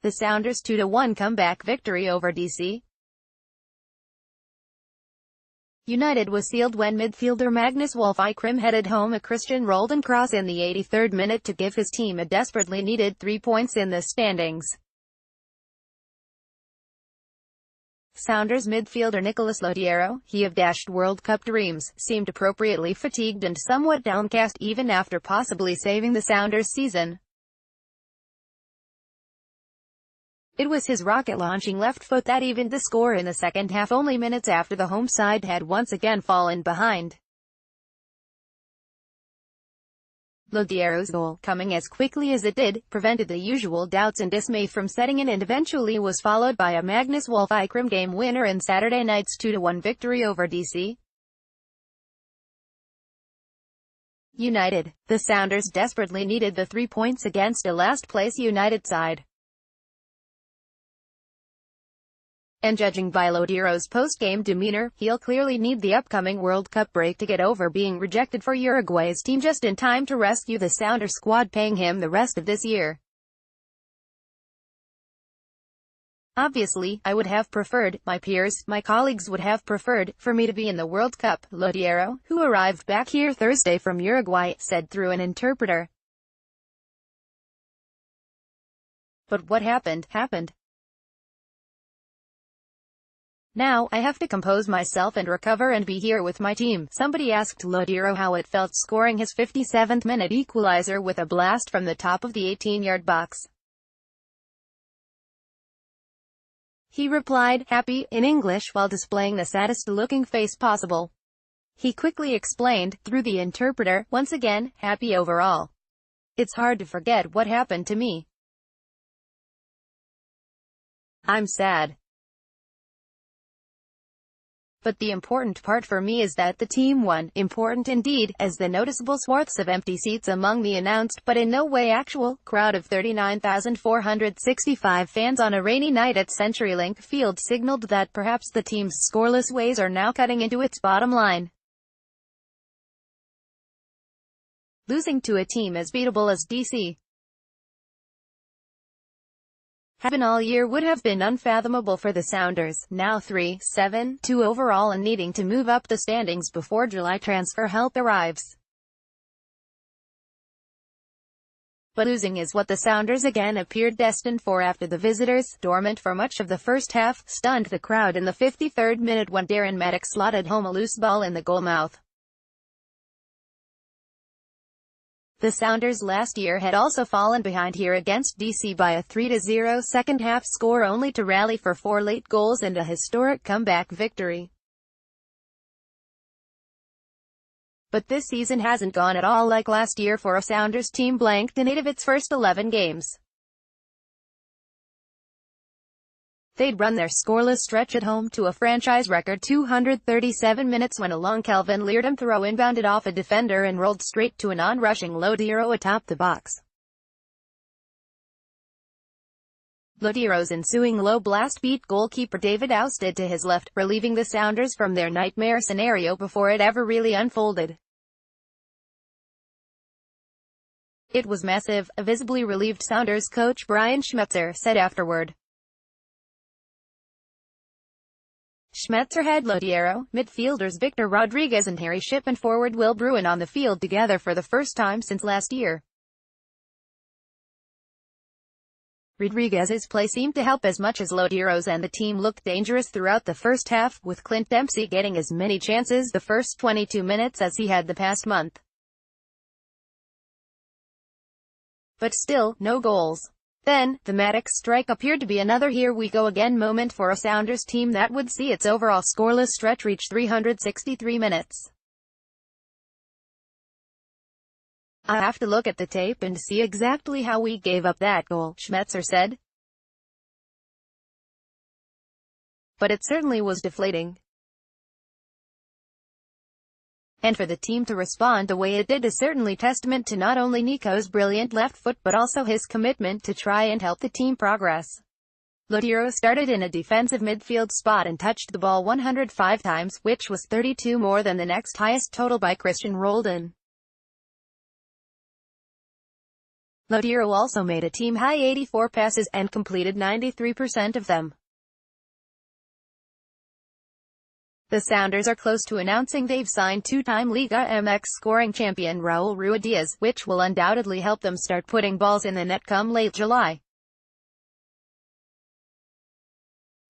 The Sounders' 2-1 comeback victory over DC United was sealed when midfielder Magnus Wolff-Eikrem headed home a Christian Roldan cross in the 83rd minute to give his team a desperately needed 3 points in the standings. Sounders midfielder Nicolas Lodeiro, he of dashed World Cup dreams, seemed appropriately fatigued and somewhat downcast even after possibly saving the Sounders season. It was his rocket-launching left foot that evened the score in the second half, only minutes after the home side had once again fallen behind. Lodeiro's goal, coming as quickly as it did, prevented the usual doubts and dismay from setting in and eventually was followed by a Magnus Wolff-Eikrem game winner in Saturday night's 2-1 victory over DC United. The Sounders desperately needed the 3 points against a last-place United side. And judging by Lodeiro's post-game demeanor, he'll clearly need the upcoming World Cup break to get over being rejected for Uruguay's team just in time to rescue the Sounders squad, paying him the rest of this year. Obviously, I would have preferred, my peers, my colleagues would have preferred, for me to be in the World Cup, Lodeiro, who arrived back here Thursday from Uruguay, said through an interpreter. But what happened, happened. Now, I have to compose myself and recover and be here with my team. Somebody asked Lodeiro how it felt scoring his 57th-minute equalizer with a blast from the top of the 18-yard box. He replied, "Happy," in English, while displaying the saddest-looking face possible. He quickly explained, through the interpreter, once again, happy overall. It's hard to forget what happened to me. I'm sad. But the important part for me is that the team won. Important indeed, as the noticeable swaths of empty seats among the announced, but in no way actual, crowd of 39,465 fans on a rainy night at CenturyLink Field signaled that perhaps the team's scoreless ways are now cutting into its bottom line. Losing to a team as beatable as DC had been all year would have been unfathomable for the Sounders, now 3-7-2 overall and needing to move up the standings before July transfer help arrives. But losing is what the Sounders again appeared destined for after the visitors, dormant for much of the first half, stunned the crowd in the 53rd minute when Darren Maddox slotted home a loose ball in the goal mouth. The Sounders last year had also fallen behind here against DC by a 3-0 second-half score only to rally for 4 late goals and a historic comeback victory. But this season hasn't gone at all like last year for a Sounders team blanked in 8 of its first 11 games. They'd run their scoreless stretch at home to a franchise record 237 minutes when a long Kelvin Leardam throw inbounded off a defender and rolled straight to an on-rushing Lodeiro atop the box. Lodeiro's ensuing low blast beat goalkeeper David Ousted to his left, relieving the Sounders from their nightmare scenario before it ever really unfolded. It was massive, a visibly relieved Sounders coach Brian Schmetzer said afterward. Schmetzer had Lodeiro, midfielders Victor Rodriguez and Harry Shipp and forward Will Bruin on the field together for the first time since last year. Rodriguez's play seemed to help as much as Lodeiro's, and the team looked dangerous throughout the first half, with Clint Dempsey getting as many chances the first 22 minutes as he had the past month. But still, no goals. Then, the Maddox strike appeared to be another here we go again moment for a Sounders team that would see its overall scoreless stretch reach 363 minutes. I have to look at the tape and see exactly how we gave up that goal, Schmetzer said. But it certainly was deflating. And for the team to respond the way it did is certainly testament to not only Nico's brilliant left foot but also his commitment to try and help the team progress. Lodeiro started in a defensive midfield spot and touched the ball 105 times, which was 32 more than the next highest total by Christian Roldan. Lodeiro also made a team-high 84 passes and completed 93% of them. The Sounders are close to announcing they've signed two-time Liga MX scoring champion Raul Ruidíaz, which will undoubtedly help them start putting balls in the net come late July.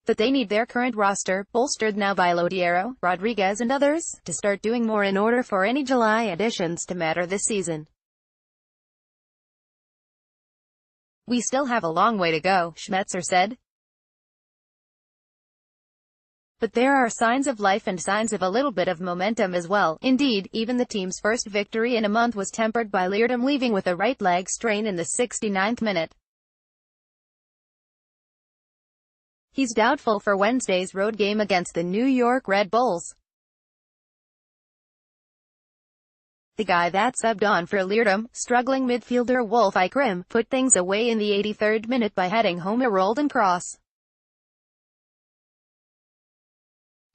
But they need their current roster, bolstered now by Lodeiro, Rodriguez and others, to start doing more in order for any July additions to matter this season. "We still have a long way to go," Schmetzer said. "But there are signs of life and signs of a little bit of momentum as well." Indeed, even the team's first victory in a month was tempered by Leerdam leaving with a right leg strain in the 69th minute. He's doubtful for Wednesday's road game against the New York Red Bulls. The guy that subbed on for Leerdam, struggling midfielder Wolf Eichrim, put things away in the 83rd minute by heading home a rolled-in cross.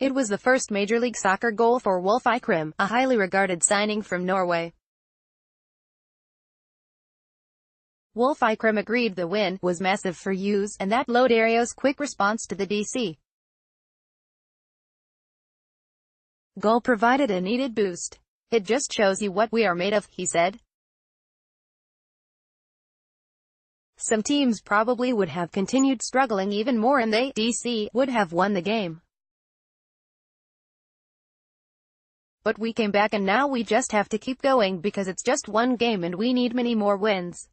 It was the first Major League Soccer goal for Wolf Eichrim, a highly regarded signing from Norway. Wolf Eichrim agreed the win was massive for Hughes, and that Lodeiro's quick response to the DC goal provided a needed boost. "It just shows you what we are made of," he said. "Some teams probably would have continued struggling even more and they, DC, would have won the game. But we came back and now we just have to keep going because it's just one game and we need many more wins."